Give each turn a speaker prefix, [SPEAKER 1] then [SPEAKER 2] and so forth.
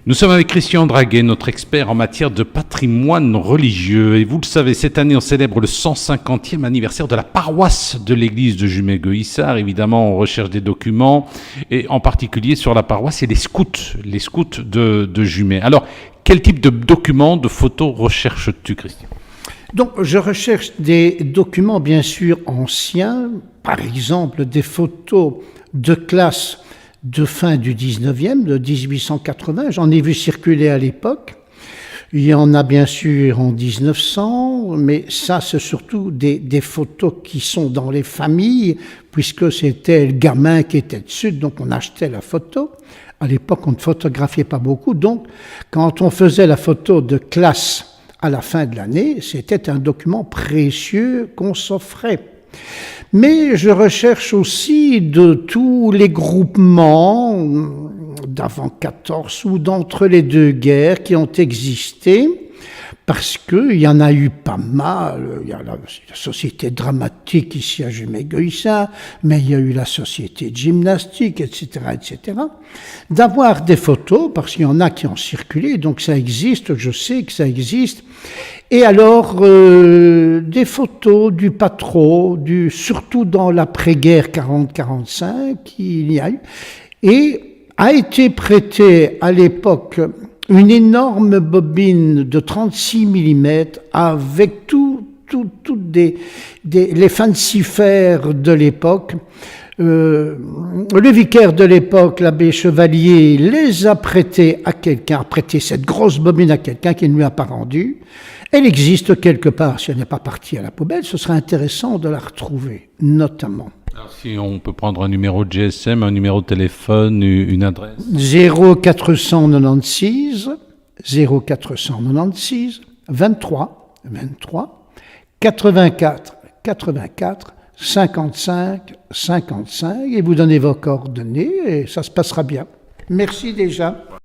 [SPEAKER 1] Nous sommes avec Christian Draguet, notre expert en matière de patrimoine religieux. Et vous le savez, cette année, on célèbre le 150e anniversaire de la paroisse de l'église de Jumet-Gueuyssard. Évidemment, on recherche des documents, et en particulier sur la paroisse et les scouts de Jumet. Alors, quel type de documents, de photos recherches-tu, Christian ?
[SPEAKER 2] Donc, je recherche des documents, bien sûr, anciens, par exemple des photos de classe de fin du 19e, de 1880. J'en ai vu circuler à l'époque. Il y en a bien sûr en 1900, mais ça, c'est surtout des photos qui sont dans les familles, puisque c'était le gamin qui était dessus, donc on achetait la photo. À l'époque, on ne photographiait pas beaucoup, donc quand on faisait la photo de classe à la fin de l'année, c'était un document précieux qu'on s'offrait. Mais je recherche aussi de tous les groupements d'avant 14 ou d'entre les deux guerres qui ont existé, parce qu'il y en a eu pas mal. Il y a la société dramatique ici à Jumet-Gueuyssard, mais il y a eu la société de gymnastique, etc., etc. D'avoir des photos, parce qu'il y en a qui ont circulé, donc ça existe, je sais que ça existe. Et alors, des photos du Patro, surtout dans l'après-guerre 40-45, il y a eu, et a été prêté à l'époque une énorme bobine de 36 mm avec toutes les fancifères de l'époque. Le vicaire de l'époque, l'abbé Chevalier, les a prêtés à quelqu'un, a prêté cette grosse bobine à quelqu'un qui ne lui a pas rendue. Elle existe quelque part, si elle n'est pas partie à la poubelle, ce serait intéressant de la retrouver, notamment.
[SPEAKER 1] Alors, si on peut prendre un numéro de GSM, un numéro de téléphone, une adresse.
[SPEAKER 2] 0496 23 84 55 55 et vous donnez vos coordonnées et ça se passera bien. Merci déjà.